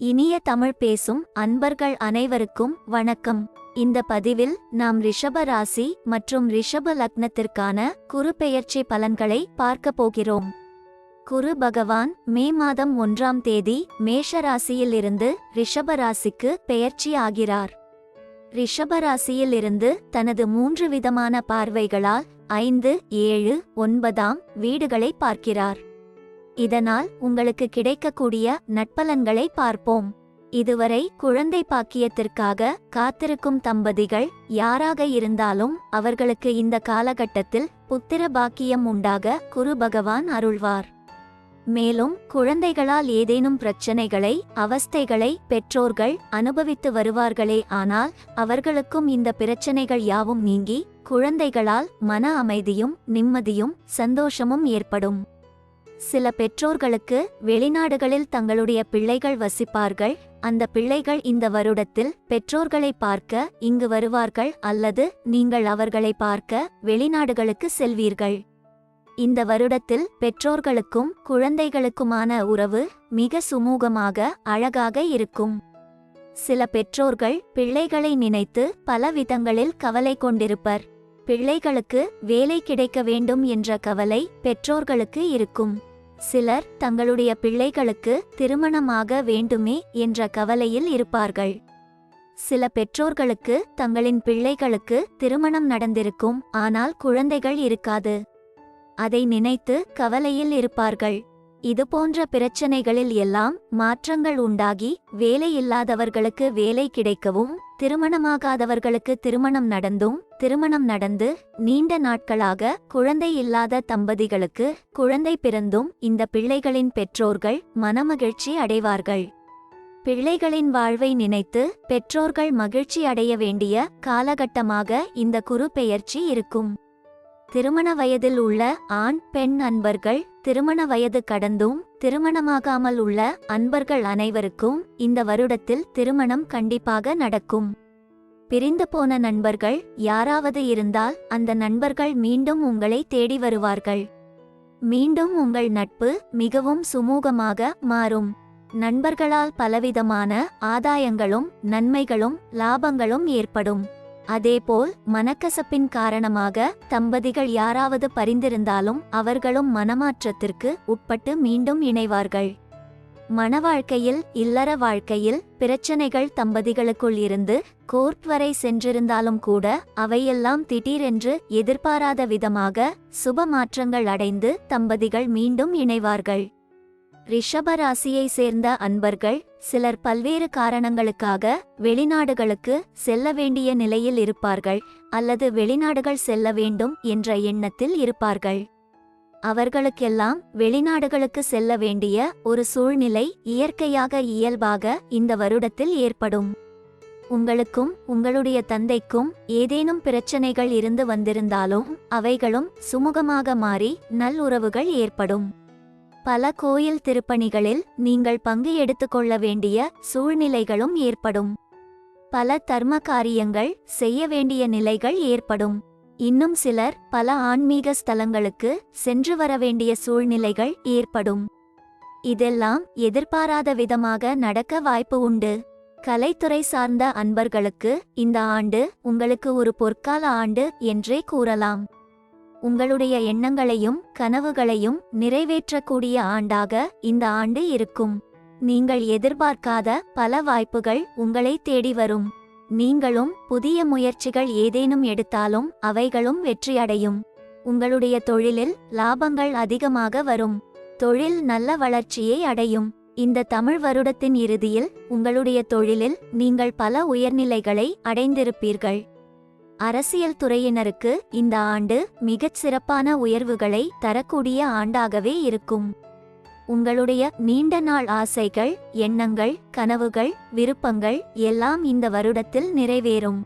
இனிய தமிழ் பேசும் அன்பர்கள் அனைவருக்கும் வணக்கம். இந்த பதிவில் நாம் ரிஷப ராசி மற்றும் ரிஷப லக்னத்திற்கான குரு பெயர்ச்சி பலன்களை பார்க்க போகிறோம். குரு பகவான் மே மாதம் 1ஆம் தேதி மேஷ ராசியில் இருந்து ரிஷப ராசிக்கு பெயர்ச்சி ஆகிறார். ரிஷப ராசியில் இருந்து தனது 3 விதமான பார்வைகளால் 5, 7, 9ஆம் வீடுகளை பார்க்கிறார். இதனால் உங்களுக்கு கிடைக்கக்கூடிய நட்பலன்களை பார்ப்போம். இதுவரை குழந்தை பாக்கியத்திற்காக காத்திருக்கும் தம்பதிகள் யாராக இருந்தாலும் அவர்களுக்கு இந்த காலகட்டத்தில் புத்திர பாக்கியம் உண்டாக குரு பகவான் அருள்வார். மேலும் குழந்தைகளால் ஏதேனும் பிரச்சனைகளை அவஸ்தைகளை பெற்றோர்கள் அனுபவித்து வருவார்களே, ஆனால் அவர்களுக்கும் இந்த பிரச்சனைகள் யாவும் நீங்கி குழந்தைகளால் மன அமைதியும் நிம்மதியும் சந்தோஷமும் ஏற்படும். சில பெற்றோர்களுக்கு வெளிநாடுகளில் தங்களுடைய பிள்ளைகள் வசிப்பார்கள். அந்த பிள்ளைகள் இந்த வருடத்தில் பெற்றோர்களை பார்க்க இங்கு வருவார்கள், அல்லது நீங்கள் அவர்களை பார்க்க வெளிநாடுகளுக்கு செல்வீர்கள். இந்த வருடத்தில் பெற்றோர்களுக்கும் குழந்தைகளுக்குமான உறவு மிக சுமூகமாக அழகாக இருக்கும். சில பெற்றோர்கள் பிள்ளைகளை நினைத்து பல விதங்களில் கவலை கொண்டிருப்பர். பிள்ளைகளுக்கு வேலை கிடைக்க வேண்டும் என்ற கவலை பெற்றோர்களுக்கு இருக்கும். சிலர் தங்களுடைய பிள்ளைகளுக்கு திருமணமாக வேண்டுமே என்ற கவலையில் இருப்பார்கள். சில பெற்றோர்களுக்கு தங்களின் பிள்ளைகளுக்கு திருமணம் நடந்திருக்கும், ஆனால் குழந்தைகள் இருக்காது. அதை நினைத்து கவலையில் இருப்பார்கள். இதுபோன்ற பிரச்சனைகளில் எல்லாம் மாற்றங்கள் உண்டாகி வேலையில்லாதவர்களுக்கு வேலை கிடைக்கவும், திருமணமாகாதவர்களுக்கு திருமணம் நடந்து நீண்ட நாட்களாக குழந்தை இல்லாத தம்பதிகளுக்கு குழந்தை பிறந்தும் இந்த பிள்ளைகளின் பெற்றோர்கள் மனமகிழ்ச்சி அடைவார்கள். பிள்ளைகளின் வாழ்வை நினைத்து பெற்றோர்கள் மகிழ்ச்சி அடைய வேண்டிய காலகட்டமாக இந்த குரு பெயர்ச்சி இருக்கும். திருமண வயதில் உள்ள ஆண் பெண் அன்பர்கள், திருமண வயது கடந்தும் திருமணமாகாமல் உள்ள அன்பர்கள் அனைவருக்கும் இந்த வருடத்தில் திருமணம் கண்டிப்பாக நடக்கும். பிரிந்து போன நண்பர்கள் யாராவது இருந்தால் அந்த நண்பர்கள் மீண்டும் உங்களை தேடி வருவார்கள். மீண்டும் உங்கள் நட்பு மிகவும் சுமூகமாக மாறும். நண்பர்களால் பலவிதமான ஆதாயங்களும் நன்மைகளும் லாபங்களும் ஏற்படும். அதேபோல் மனக்கசப்பின் காரணமாக தம்பதிகள் யாராவது பரிந்திருந்தாலும் அவர்களும் மனமாற்றத்திற்கு உட்பட்டு மீண்டும் இணைவார்கள். மணவாழ்க்கையில் இல்லற வாழ்க்கையில் பிரச்சனைகள் தம்பதிகளுக்குள் இருந்து கோர்ட் வரை சென்றிருந்தாலும் கூட அவையெல்லாம் திடீரென்று எதிர்பாராத விதமாக சுப மாற்றங்கள் அடைந்து தம்பதிகள் மீண்டும் இணைவார்கள். ரிஷப ராசியை சேர்ந்த அன்பர்கள் சிலர் பல்வேறு காரணங்களுக்காக வெளிநாடுகளுக்கு செல்ல வேண்டிய நிலையில் இருப்பார்கள், அல்லது வெளிநாடுகள் செல்ல வேண்டும் என்ற எண்ணத்தில் இருப்பார்கள். அவர்களுக்கெல்லாம் வெளிநாடுகளுக்கு செல்ல வேண்டிய ஒரு சூழ்நிலை இயற்கையாக இயல்பாக இந்த வருடத்தில் ஏற்படும். உங்களுக்கும் உங்களுடைய தந்தைக்கும் ஏதேனும் பிரச்சனைகள் இருந்து வந்திருந்தாலும் அவைகளும் சுமூகமாக மாறி நல்லுறவுகள் ஏற்படும். பல கோயில் திருப்பணிகளில் நீங்கள் பங்கு எடுத்துக்கொள்ள வேண்டிய சூழ்நிலைகளும் ஏற்படும். பல தர்ம காரியங்கள் செய்ய வேண்டிய நிலைகள் ஏற்படும். இன்னும் சிலர் பல ஆன்மீக ஸ்தலங்களுக்கு சென்று வர வேண்டிய சூழ்நிலைகள் ஏற்படும். இதெல்லாம் எதிர்பாராத விதமாக நடக்க வாய்ப்பு உண்டு. கலைத்துறை சார்ந்த அன்பர்களுக்கு இந்த ஆண்டு உங்களுக்கு ஒரு பொற்கால ஆண்டு என்றே கூறலாம். உங்களுடைய எண்ணங்களையும் கனவுகளையும் நிறைவேற்றக்கூடிய ஆண்டாக இந்த ஆண்டு இருக்கும். நீங்கள் எதிர்பார்க்காத பல வாய்ப்புகள் உங்களை தேடி வரும். நீங்களும் புதிய முயற்சிகள் ஏதேனும் எடுத்தாலும் அவைகளும் வெற்றியடையும். உங்களுடைய தொழிலில் லாபங்கள் அதிகமாக வரும். தொழில் நல்ல வளர்ச்சியை அடையும். இந்த தமிழ் வருடத்தின் இறுதியில் உங்களுடைய தொழிலில் நீங்கள் பல உயர்நிலைகளை அடைந்திருப்பீர்கள். அரசியல் துறையினருக்கு இந்த ஆண்டு மிகச் சிறப்பான உயர்வுகளை தரக்கூடிய ஆண்டாகவே இருக்கும். உங்களுடைய நீண்ட நாள் ஆசைகள், எண்ணங்கள், கனவுகள், விருப்பங்கள் எல்லாம் இந்த வருடத்தில் நிறைவேறும்.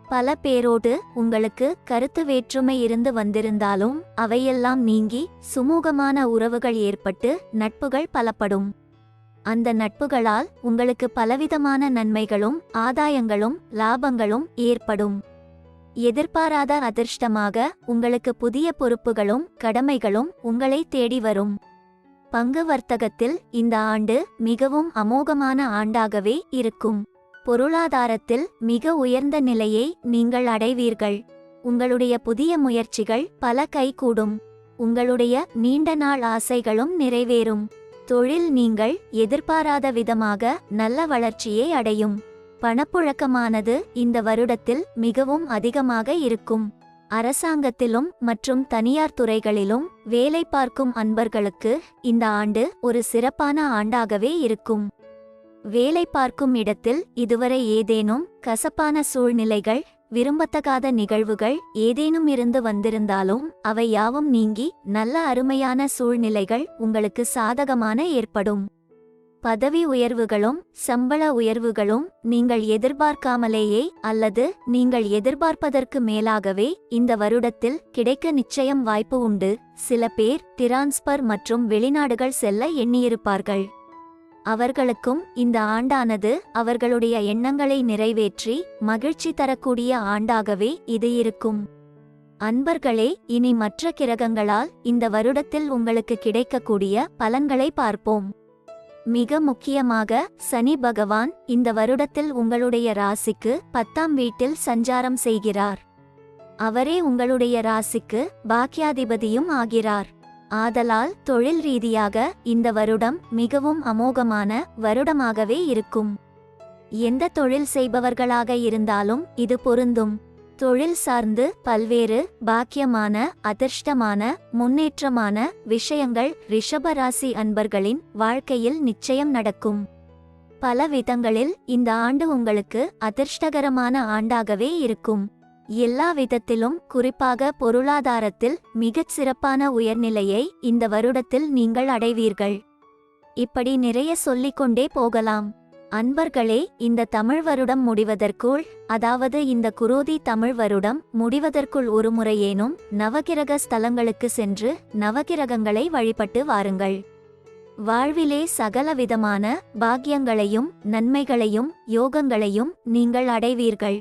பல பேரோடு உங்களுக்கு கருத்து வேற்றுமை இருந்து வந்திருந்தாலும் அவையெல்லாம் நீங்கி சுமூகமான உறவுகள் ஏற்பட்டு நட்புகள் பலப்படும். அந்த நட்புகளால் உங்களுக்கு பலவிதமான நன்மைகளும் ஆதாயங்களும் லாபங்களும் ஏற்படும். எதிர்பாராத அதிர்ஷ்டமாக உங்களுக்கு புதிய பொறுப்புகளும் கடமைகளும் உங்களை தேடி வரும். பங்கு வர்த்தகத்தில் இந்த ஆண்டு மிகவும் அமோகமான ஆண்டாகவே இருக்கும். பொருளாதாரத்தில் மிக உயர்ந்த நிலையை நீங்கள் அடைவீர்கள். உங்களுடைய புதிய முயற்சிகள் பல கைகூடும். உங்களுடைய நீண்ட நாள் ஆசைகளும் நிறைவேறும். தொழில் நீங்கள் எதிர்பாராத விதமாக நல்ல வளர்ச்சியை அடையும். பணப்புழக்கமானது இந்த வருடத்தில் மிகவும் அதிகமாக இருக்கும். அரசாங்கத்திலும் மற்றும் தனியார் துறைகளிலும் வேலை பார்க்கும் அன்பர்களுக்கு இந்த ஆண்டு ஒரு சிறப்பான ஆண்டாகவே இருக்கும். வேலை பார்க்கும் இடத்தில் இதுவரை ஏதேனும் கசப்பான சூழ்நிலைகள், விரும்பத்தகாத நிகழ்வுகள் ஏதேனும் இருந்து வந்திருந்தாலும் அவை யாவும் நீங்கி நல்ல அருமையான சூழ்நிலைகள் உங்களுக்கு சாதகமான ஏற்படும். பதவி உயர்வுகளும் சம்பள உயர்வுகளும் நீங்கள் எதிர்பார்க்காமலேயே அல்லது நீங்கள் எதிர்பார்ப்பதற்கு மேலாகவே இந்த வருடத்தில் கிடைக்க நிச்சயம் வாய்ப்பு உண்டு. சில பேர் டிரான்ஸ்பர் மற்றும் வெளிநாடுகள் செல்ல எண்ணியிருப்பார்கள். அவர்களுக்கும் இந்த ஆண்டானது அவர்களுடைய எண்ணங்களை நிறைவேற்றி மகிழ்ச்சி தரக்கூடிய ஆண்டாகவே இது இருக்கும். அன்பர்களே, இனி மற்ற கிரகங்களால் இந்த வருடத்தில் உங்களுக்கு கிடைக்கக்கூடிய பலன்களை பார்ப்போம். மிக முக்கியமாக சனி பகவான் இந்த வருடத்தில் உங்களுடைய ராசிக்கு 10ஆம் வீட்டில் சஞ்சாரம் செய்கிறார். அவரே உங்களுடைய ராசிக்கு பாக்கியாதிபதியும் ஆகிறார். ஆதலால் தொழில் ரீதியாக இந்த வருடம் மிகவும் அமோகமான வருடமாகவே இருக்கும். எந்த தொழில் செய்பவர்களாக இருந்தாலும் இது பொருந்தும். தொழில் சார்ந்து பல்வேறு பாக்கியமான, அதிர்ஷ்டமான, முன்னேற்றமான விஷயங்கள் ரிஷபராசி அன்பர்களின் வாழ்க்கையில் நிச்சயம் நடக்கும். பல விதங்களில் இந்த ஆண்டு உங்களுக்கு அதிர்ஷ்டகரமான ஆண்டாகவே இருக்கும். எல்லா விதத்திலும், குறிப்பாக பொருளாதாரத்தில் மிகச் சிறப்பான உயர்நிலையை இந்த வருடத்தில் நீங்கள் அடைவீர்கள். இப்படி நிறைய சொல்லிக்கொண்டே போகலாம். அன்பர்களே, இந்த தமிழ் வருடம் முடிவதற்குள், அதாவது இந்த குரோதி தமிழ் வருடம் முடிவதற்குள் ஒருமுறையேனும் நவகிரக ஸ்தலங்களுக்கு சென்று நவகிரகங்களை வழிபட்டு வாருங்கள். வாழ்விலே சகலவிதமான பாக்கியங்களையும் நன்மைகளையும் யோகங்களையும் நீங்கள் அடைவீர்கள்.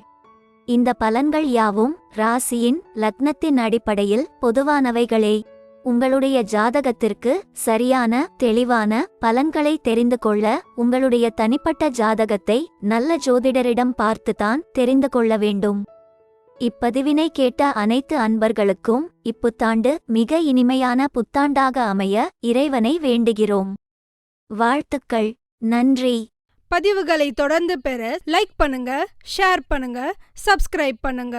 இந்த பலன்கள் யாவும் ராசியின் லக்னத்தின் அடிப்படையில் பொதுவானவைகளே. உங்களுடைய ஜாதகத்திற்கு சரியான தெளிவான பலன்களை தெரிந்து கொள்ள உங்களுடைய தனிப்பட்ட ஜாதகத்தை நல்ல ஜோதிடரிடம் பார்த்துதான் தெரிந்து கொள்ள வேண்டும். இப்பதிவினை கேட்ட அனைத்து அன்பர்களுக்கும் இப்புத்தாண்டு மிக இனிமையான புத்தாண்டாக அமைய இறைவனை வேண்டுகிறோம். வாழ்த்துக்கள். நன்றி. பதிவுகளை தொடர்ந்து பெற லைக் பண்ணுங்க, ஷேர் பண்ணுங்க, சப்ஸ்கிரைப் பண்ணுங்க.